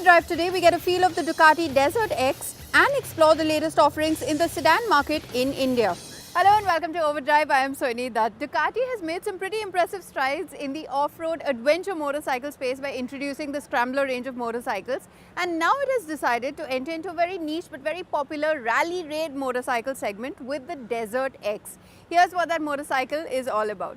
Overdrive today, we get a feel of the Ducati DesertX and explore the latest offerings in the sedan market in India. Hello and welcome to Overdrive. I am Soini Dutt. Ducati has made some pretty impressive strides in the off-road adventure motorcycle space by introducing the Scrambler range of motorcycles, and now it has decided to enter into a very niche but very popular rally raid motorcycle segment with the DesertX. Here's what that motorcycle is all about.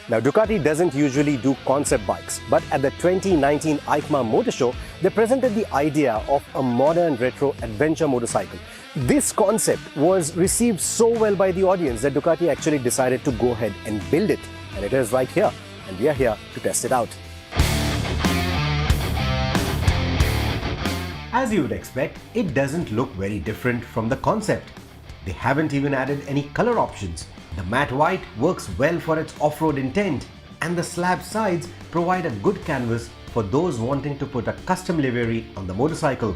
Now, Ducati doesn't usually do concept bikes, but at the 2019 EICMA Motor Show, they presented the idea of a modern retro adventure motorcycle. This concept was received so well by the audience that Ducati actually decided to go ahead and build it. And it is right here, and we are here to test it out. As you would expect, it doesn't look very different from the concept. They haven't even added any color options. The matte white works well for its off-road intent, and the slab sides provide a good canvas for those wanting to put a custom livery on the motorcycle.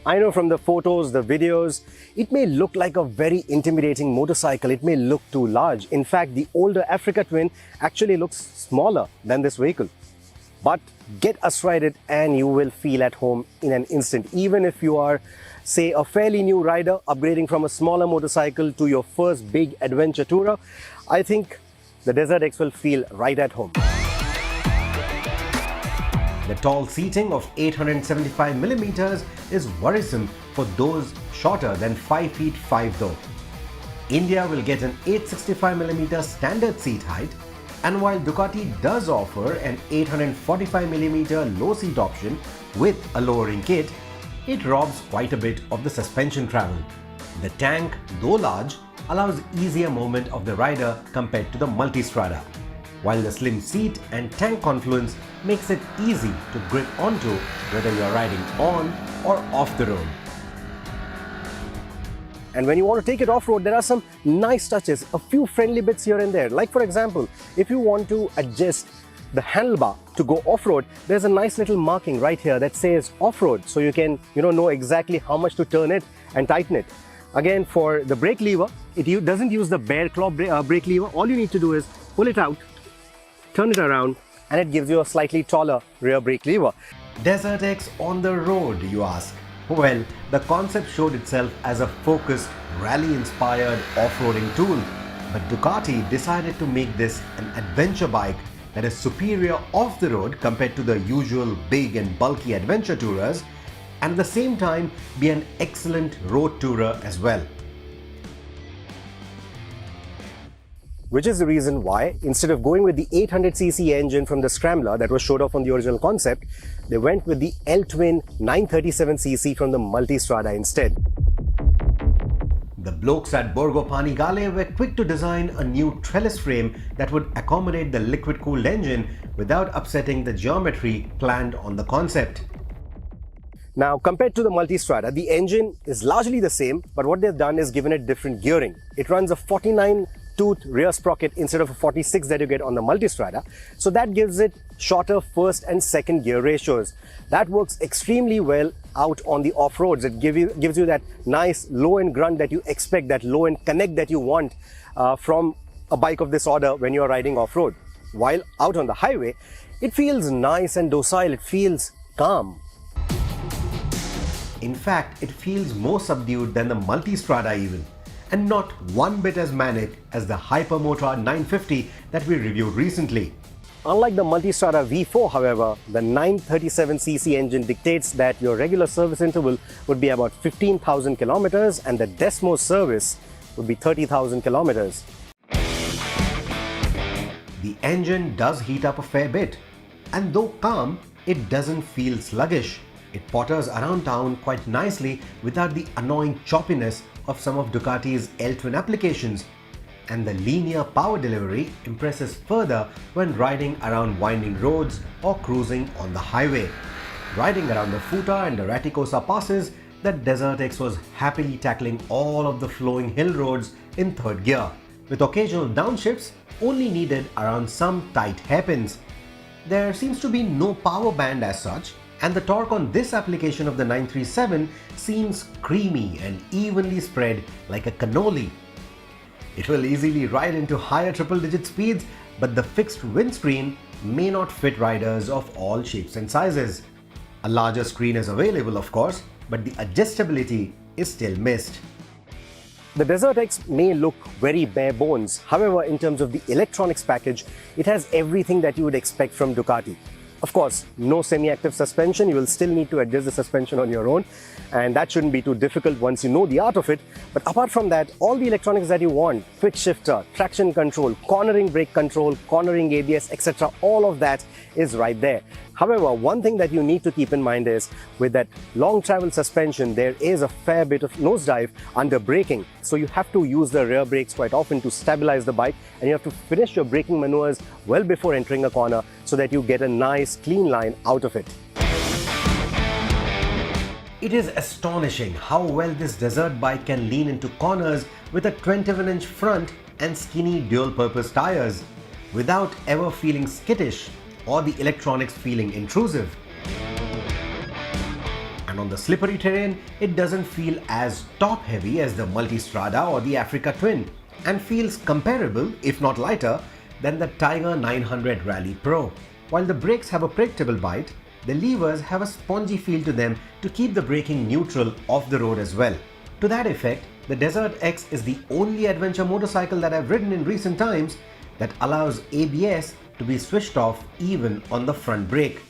I know from the photos, the videos, it may look like a very intimidating motorcycle. It may look too large. In fact, the older Africa Twin actually looks smaller than this vehicle. But get astride it and you will feel at home in an instant. Even if you are, say, a fairly new rider upgrading from a smaller motorcycle to your first big adventure tourer, I think the DesertX will feel right at home. The tall seating of 875mm is worrisome for those shorter than 5 feet 5 though. India will get an 865mm standard seat height, and while Ducati does offer an 845mm low seat option with a lowering kit, it robs quite a bit of the suspension travel. The tank, though large, allows easier movement of the rider compared to the Multistrada, while the slim seat and tank confluence makes it easy to grip onto whether you are riding on or off the road. And when you want to take it off-road, there are some nice touches, a few friendly bits here and there. Like for example, if you want to adjust the handlebar to go off-road, there's a nice little marking right here that says off-road, so you can know exactly how much to turn it and tighten it. Again, for the brake lever, it doesn't use the bare claw brake lever. All you need to do is pull it out, turn it around, and it gives you a slightly taller rear brake lever. DesertX on the road, you ask? Well, the concept showed itself as a focused, rally-inspired off-roading tool, but Ducati decided to make this an adventure bike that is superior off the road compared to the usual big and bulky adventure tourers, and at the same time be an excellent road tourer as well. Which is the reason why, instead of going with the 800cc engine from the Scrambler that was showed off on the original concept, they went with the L-Twin 937cc from the Multistrada instead. The blokes at Borgo Panigale were quick to design a new trellis frame that would accommodate the liquid-cooled engine without upsetting the geometry planned on the concept. Now, compared to the Multistrada, the engine is largely the same, but what they've done is given it different gearing. It runs a 49-tooth rear sprocket instead of a 46 that you get on the Multistrada, so that gives it shorter first and second gear ratios. That works extremely well out on the off-roads. It gives you that nice low-end grunt that you expect, that low-end connect that you want from a bike of this order when you're riding off-road. While out on the highway, it feels nice and docile, it feels calm. In fact, it feels more subdued than the Multistrada even, and not one bit as manic as the Hypermotor 950 that we reviewed recently. Unlike the Multistrada V4, however, the 937cc engine dictates that your regular service interval would be about 15,000 kilometers and the Desmo service would be 30,000 kilometers. The engine does heat up a fair bit, and though calm, it doesn't feel sluggish. It potters around town quite nicely without the annoying choppiness of some of Ducati's L-Twin applications, and the linear power delivery impresses further when riding around winding roads or cruising on the highway. Riding around the Futa and the Raticosa passes, the DesertX was happily tackling all of the flowing hill roads in third gear, with occasional downshifts only needed around some tight hairpins. There seems to be no power band as such, and the torque on this application of the 937 seems creamy and evenly spread like a cannoli. It will easily ride into higher triple-digit speeds, but the fixed windscreen may not fit riders of all shapes and sizes. A larger screen is available, of course, but the adjustability is still missed. The DesertX may look very bare bones. However, in terms of the electronics package, it has everything that you would expect from Ducati. Of course, no semi-active suspension. You will still need to adjust the suspension on your own, and that shouldn't be too difficult once you know the art of it. But apart from that, all the electronics that you want, quick shifter, traction control, cornering brake control, cornering ABS, etc., all of that is right there. However, one thing that you need to keep in mind is with that long travel suspension, there is a fair bit of nosedive under braking. So you have to use the rear brakes quite often to stabilize the bike, and you have to finish your braking maneuvers well before entering a corner so that you get a nice clean line out of it. It is astonishing how well this desert bike can lean into corners with a 21-inch front and skinny dual-purpose tires without ever feeling skittish or the electronics feeling intrusive. And on the slippery terrain, it doesn't feel as top-heavy as the Multistrada or the Africa Twin, and feels comparable, if not lighter, than the Tiger 900 Rally Pro. While the brakes have a predictable bite, the levers have a spongy feel to them to keep the braking neutral off the road as well. To that effect, the DesertX is the only adventure motorcycle that I've ridden in recent times that allows ABS to be switched off even on the front brake,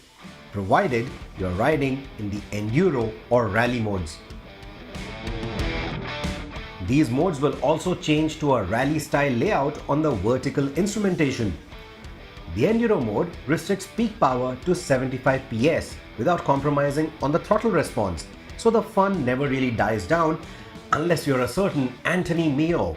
provided you're riding in the enduro or rally modes. These modes will also change to a rally style layout on the vertical instrumentation. The enduro mode restricts peak power to 75 PS without compromising on the throttle response, so the fun never really dies down unless you're a certain Anthony Meo.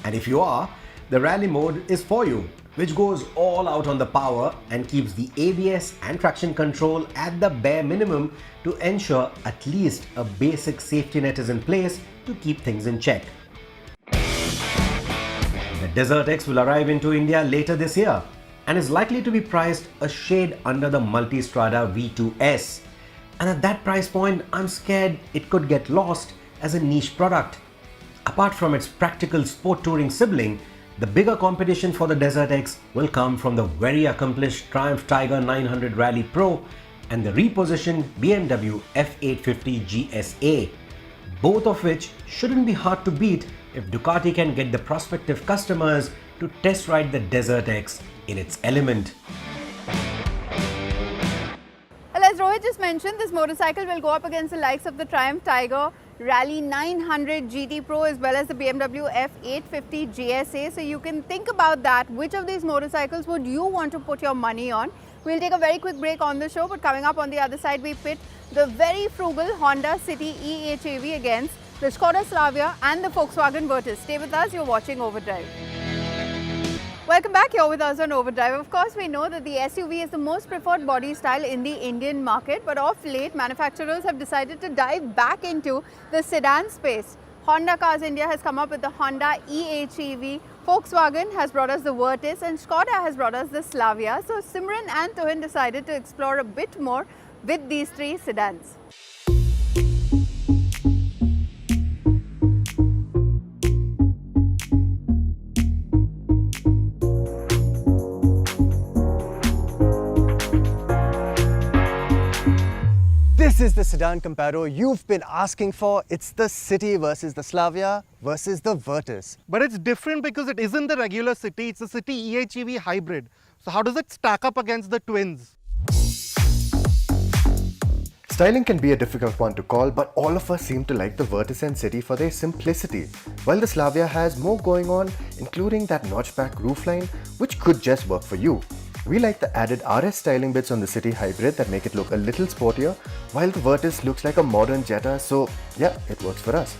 And if you are, the rally mode is for you, which goes all out on the power and keeps the ABS and traction control at the bare minimum to ensure at least a basic safety net is in place to keep things in check. The DesertX will arrive into India later this year and is likely to be priced a shade under the Multistrada V2S. And at that price point, I'm scared it could get lost as a niche product. Apart from its practical sport touring sibling, the bigger competition for the DesertX will come from the very accomplished Triumph Tiger 900 Rally Pro and the repositioned BMW F850 GSA, both of which shouldn't be hard to beat if Ducati can get the prospective customers to test ride the DesertX in its element. Well, as Rohit just mentioned, this motorcycle will go up against the likes of the Triumph Tiger Rally 900 GT Pro as well as the BMW F850 GSA. So you can think about that. Which of these motorcycles would you want to put your money on? We'll take a very quick break on the show, but coming up on the other side, we pit the very frugal Honda City EHEV against the Skoda Slavia and the Volkswagen Virtus. Stay with us, you're watching Overdrive. Welcome back, you're with us on Overdrive. Of course, we know that the SUV is the most preferred body style in the Indian market, but of late, manufacturers have decided to dive back into the sedan space. Honda Cars India has come up with the Honda EHEV, Volkswagen has brought us the Virtus, and Skoda has brought us the Slavia. So Simran and Tuhin decided to explore a bit more with these three sedans. This is the sedan comparo you've been asking for. It's the City versus the Slavia versus the Virtus. But it's different because it isn't the regular City, it's a City HEV Hybrid. So how does it stack up against the twins? Styling can be a difficult one to call, but all of us seem to like the Virtus and City for their simplicity, while the Slavia has more going on, including that notchback roofline, which could just work for you. We like the added RS styling bits on the City Hybrid that make it look a little sportier, while the Virtus looks like a modern Jetta, so yeah, it works for us.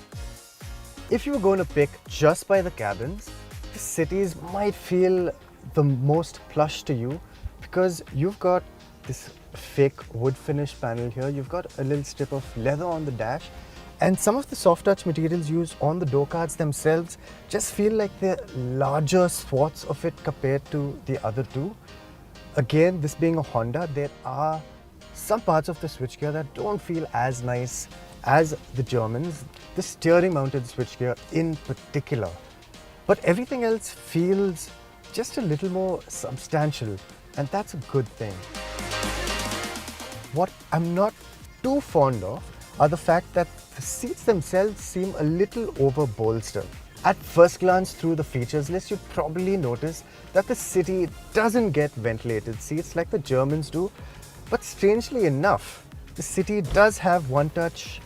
If you were going to pick just by the cabins, the Cities might feel the most plush to you because you've got this fake wood finish panel here, you've got a little strip of leather on the dash, and some of the soft touch materials used on the door cards themselves just feel like they're larger swaths of it compared to the other two. Again, this being a Honda, there are some parts of the switchgear that don't feel as nice as the Germans, the steering mounted switchgear in particular. but everything else feels just a little more substantial, and that's a good thing. What I'm not too fond of are the fact that the seats themselves seem a little over-bolstered. At first glance through the features list, you'd probably notice that the City doesn't get ventilated seats like the Germans do, but strangely enough, the City does have one touch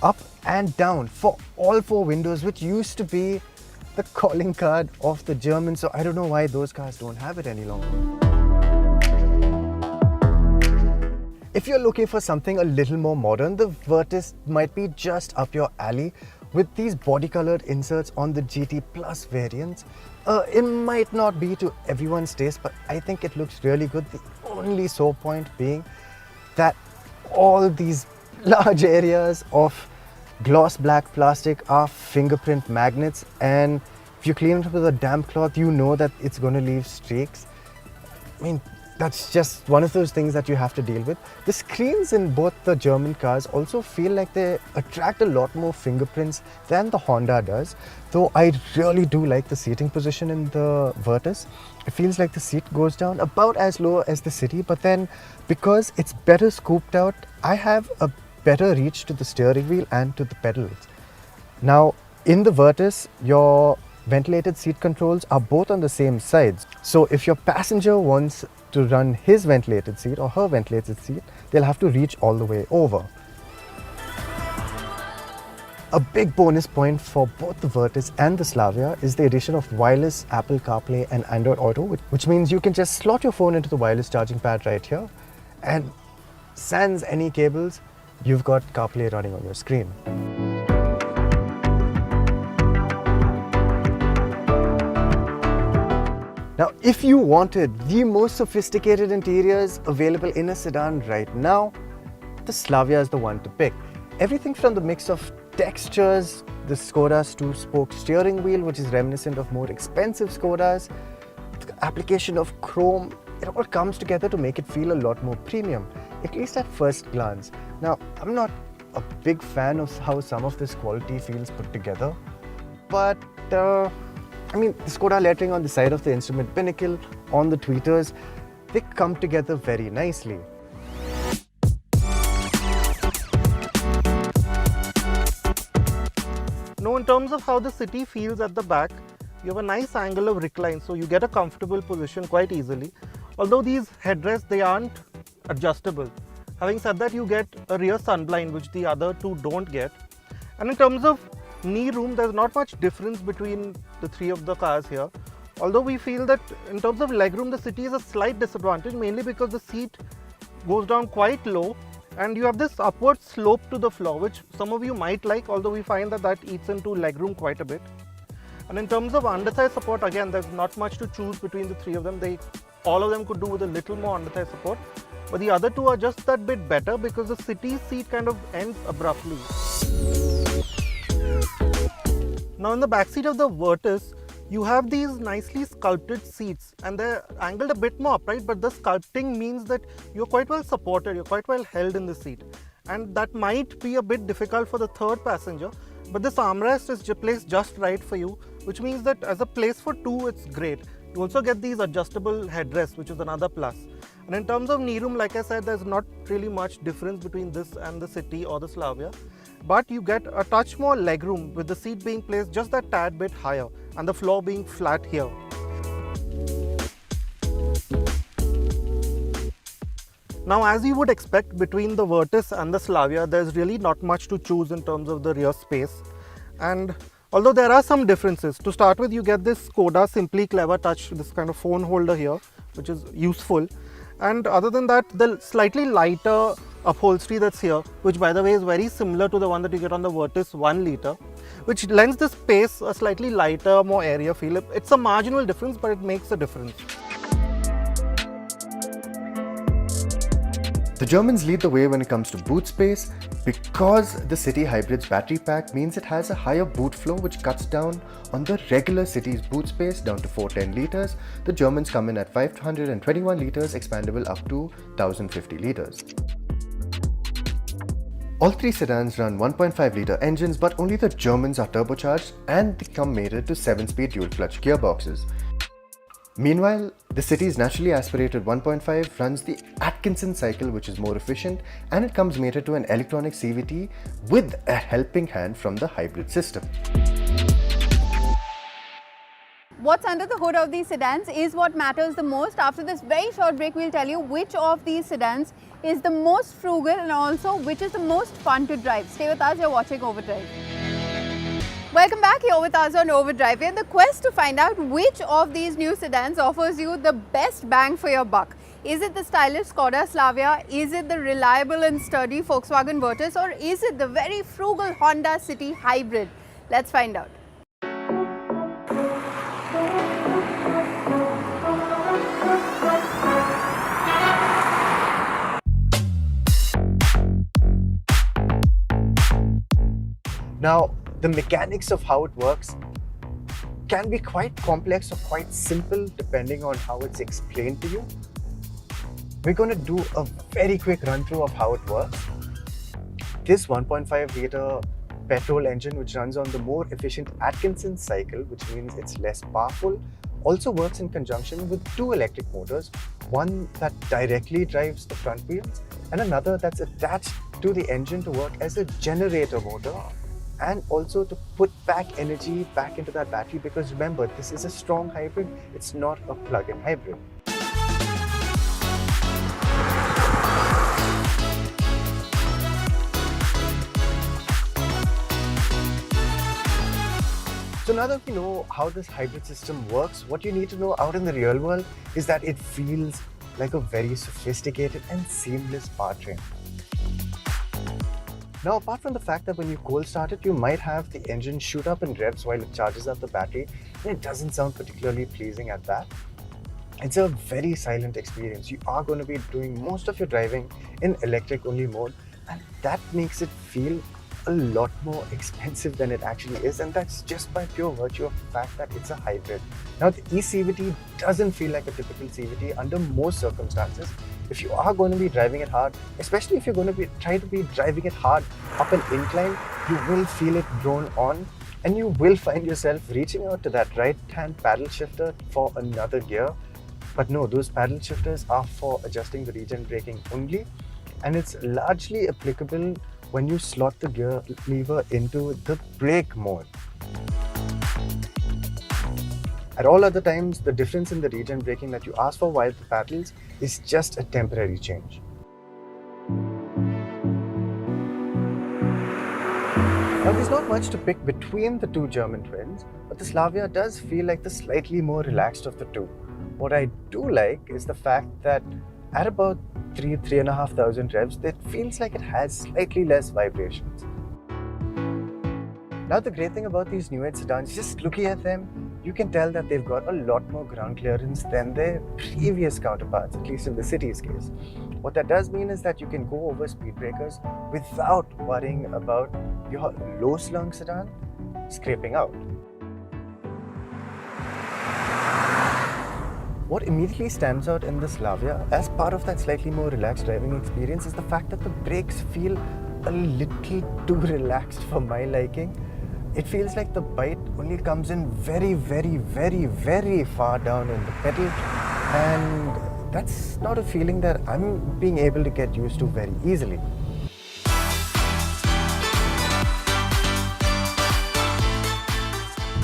up and down for all four windows, which used to be the calling card of the Germans, so I don't know why those cars don't have it any longer. If you're looking for something a little more modern, the Virtus might be just up your alley. With these body-colored inserts on the GT Plus variants, it might not be to everyone's taste, but I think it looks really good. The only sore point being that all these large areas of gloss black plastic are fingerprint magnets, and if you clean it with a damp cloth, you know that it's going to leave streaks. I mean, that's just one of those things that you have to deal with. The screens in both the German cars also feel like they attract a lot more fingerprints than the Honda does, though I really do like the seating position in the Virtus. It feels like the seat goes down about as low as the City, but then because it's better scooped out, I have a better reach to the steering wheel and to the pedals. Now, in the Virtus, your ventilated seat controls are both on the same sides. So if your passenger wants to run his ventilated seat or her ventilated seat, they'll have to reach all the way over. A big bonus point for both the Virtus and the Slavia is the addition of wireless Apple CarPlay and Android Auto, which means you can just slot your phone into the wireless charging pad right here, and sans any cables, you've got CarPlay running on your screen. Now, if you wanted the most sophisticated interiors available in a sedan right now, the Slavia is the one to pick. Everything from the mix of textures, the Skoda's two-spoke steering wheel, which is reminiscent of more expensive Skodas, the application of chrome, it all comes together to make it feel a lot more premium, at least at first glance. Now, I'm not a big fan of how some of this quality feels put together, but I mean, the Skoda lettering on the side of the instrument pinnacle, on the tweeters, they come together very nicely. Now, in terms of how the City feels at the back, you have a nice angle of recline, so you get a comfortable position quite easily. Although these headrests, they aren't adjustable. Having said that, you get a rear sunblind, which the other two don't get. And in terms of knee room, there's not much difference between the three of the cars here. Although we feel that in terms of legroom, the City is a slight disadvantage, mainly because the seat goes down quite low and you have this upward slope to the floor, which some of you might like, although we find that that eats into legroom quite a bit. And in terms of underthigh support, again, there's not much to choose between the three of them. All of them could do with a little more underthigh support, but the other two are just that bit better because the City seat kind of ends abruptly. Now, in the backseat of the Virtus, you have these nicely sculpted seats and they're angled a bit more upright, but the sculpting means that you're quite well supported, you're quite well held in the seat. And that might be a bit difficult for the third passenger, but this armrest is placed just right for you, which means that as a place for two, it's great. You also get these adjustable headrests, which is another plus. And in terms of knee room, like I said, there's not really much difference between this and the City or the Slavia. But you get a touch more legroom with the seat being placed just that tad bit higher and the floor being flat here. Now, as you would expect, between the Virtus and the Slavia, there's really not much to choose in terms of the rear space. And although there are some differences, to start with, you get this Skoda Simply Clever Touch, this kind of phone holder here, which is useful. And other than that, the slightly lighter upholstery that's here, which by the way is very similar to the one that you get on the Virtus 1 litre, which lends the space a slightly lighter, more airier feel. It's a marginal difference, but it makes a difference. The Germans lead the way when it comes to boot space because the City Hybrid's battery pack means it has a higher boot flow, which cuts down on the regular City's boot space down to 410 litres. The Germans come in at 521 litres, expandable up to 1050 litres. All three sedans run 1.5-litre engines, but only the Germans are turbocharged and they come mated to 7-speed dual-clutch gearboxes. Meanwhile, the city's naturally aspirated 1.5 runs the Atkinson cycle, which is more efficient, and it comes mated to an electronic CVT with a helping hand from the hybrid system. What's under the hood of these sedans is what matters the most. After this very short break, we'll tell you which of these sedans is the most frugal and also which is the most fun to drive. Stay with us, you're watching Overdrive. Welcome back, here with us on Overdrive. We're in the quest to find out which of these new sedans offers you the best bang for your buck. Is it the stylish Skoda Slavia? Is it the reliable and sturdy Volkswagen Virtus? Or is it the very frugal Honda City Hybrid? Let's find out. Now, the mechanics of how it works can be quite complex or quite simple depending on how it's explained to you. We're going to do a very quick run through of how it works. This 1.5-litre petrol engine, which runs on the more efficient Atkinson cycle, which means it's less powerful, also works in conjunction with two electric motors, one that directly drives the front wheels and another that's attached to the engine to work as a generator motor, and also to put back energy back into that battery, because remember, this is a strong hybrid, it's not a plug-in hybrid. So now that we know how this hybrid system works, what you need to know out in the real world is that it feels like a very sophisticated and seamless powertrain. Now, apart from the fact that when you cold start it, you might have the engine shoot up in revs while it charges up the battery, and it doesn't sound particularly pleasing at that. It's a very silent experience. You are going to be doing most of your driving in electric only mode, and that makes it feel a lot more expensive than it actually is, and that's just by pure virtue of the fact that it's a hybrid. Now, the eCVT doesn't feel like a typical CVT under most circumstances. If you are going to be driving it hard, especially if you're going to be driving it hard up an incline, you will feel it drone on, and you will find yourself reaching out to that right-hand paddle shifter for another gear. But no, those paddle shifters are for adjusting the regen braking only, and it's largely applicable when you slot the gear lever into the brake mode. At all other times, the difference in the regen braking that you ask for while the paddles is just a temporary change. Now, there's not much to pick between the two German twins, but the Slavia does feel like the slightly more relaxed of the two. What I do like is the fact that at about 3,500 revs, it feels like it has slightly less vibrations. Now, the great thing about these new age sedans, just looking at them, you can tell that they've got a lot more ground clearance than their previous counterparts, at least in the city's case. What that does mean is that you can go over speed breakers without worrying about your low slung sedan scraping out. What immediately stands out in the Slavia as part of that slightly more relaxed driving experience is the fact that the brakes feel a little too relaxed for my liking. It feels like the bite only comes in very, very, very, very far down in the pedal, and that's not a feeling that I'm being able to get used to very easily.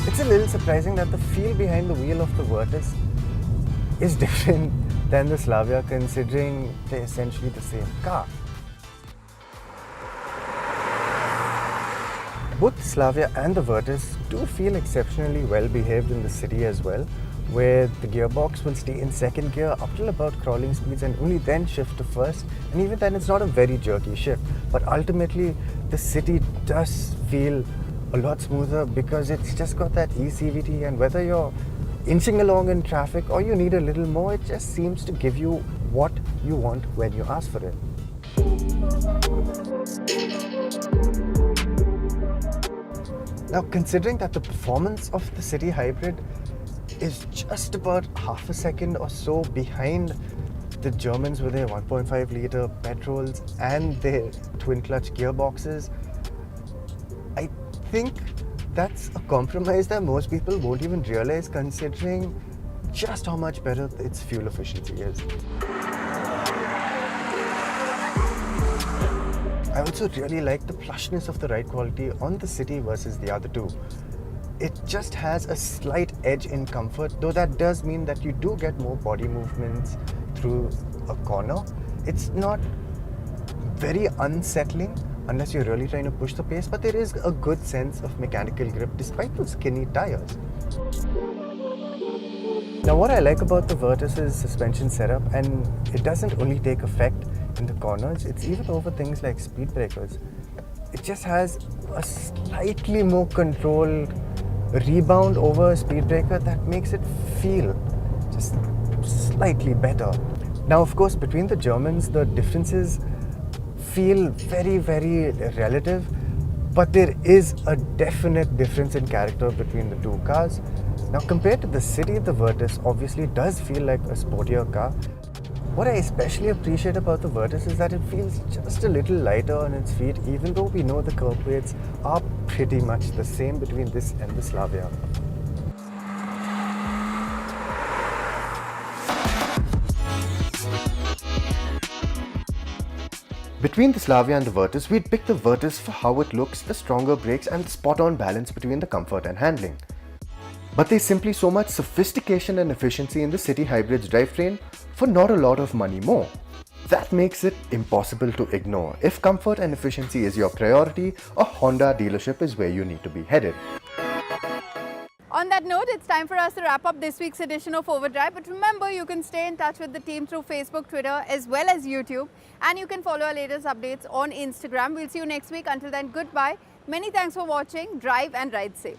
It's a little surprising that the feel behind the wheel of the Virtus is different than the Slavia, considering they're essentially the same car. Both the Slavia and the Virtus do feel exceptionally well behaved in the city as well, where the gearbox will stay in second gear up till about crawling speeds and only then shift to first, and even then it's not a very jerky shift. But ultimately the city does feel a lot smoother because it's just got that eCVT, and whether you're inching along in traffic or you need a little more, it just seems to give you what you want when you ask for it. Now, considering that the performance of the City Hybrid is just about half a second or so behind the Germans with their 1.5 litre petrols and their twin clutch gearboxes. I think that's a compromise that most people won't even realize, considering just how much better its fuel efficiency is. I also really like the plushness of the ride quality on the city versus the other two. It just has a slight edge in comfort, though that does mean that you do get more body movements through a corner. It's not very unsettling unless you're really trying to push the pace, but there is a good sense of mechanical grip despite those skinny tires. Now, what I like about the Virtus's suspension setup, and it doesn't only take effect in the corners, it's even over things like speed breakers. It just has a slightly more controlled rebound over a speed breaker that makes it feel just slightly better. Now, of course, between the Germans, the differences feel very, very relative, but there is a definite difference in character between the two cars. Now, compared to the city, the Virtus obviously does feel like a sportier car. What I especially appreciate about the Virtus is that it feels just a little lighter on its feet, even though we know the curb weights are pretty much the same between this and the Slavia. Between the Slavia and the Virtus, we'd pick the Virtus for how it looks, the stronger brakes, and the spot-on balance between the comfort and handling. But there's simply so much sophistication and efficiency in the City Hybrid's drivetrain for not a lot of money more. That makes it impossible to ignore. If comfort and efficiency is your priority, a Honda dealership is where you need to be headed. On that note, it's time for us to wrap up this week's edition of Overdrive. But remember, you can stay in touch with the team through Facebook, Twitter, as well as YouTube. And you can follow our latest updates on Instagram. We'll see you next week. Until then, goodbye. Many thanks for watching. Drive and ride safe.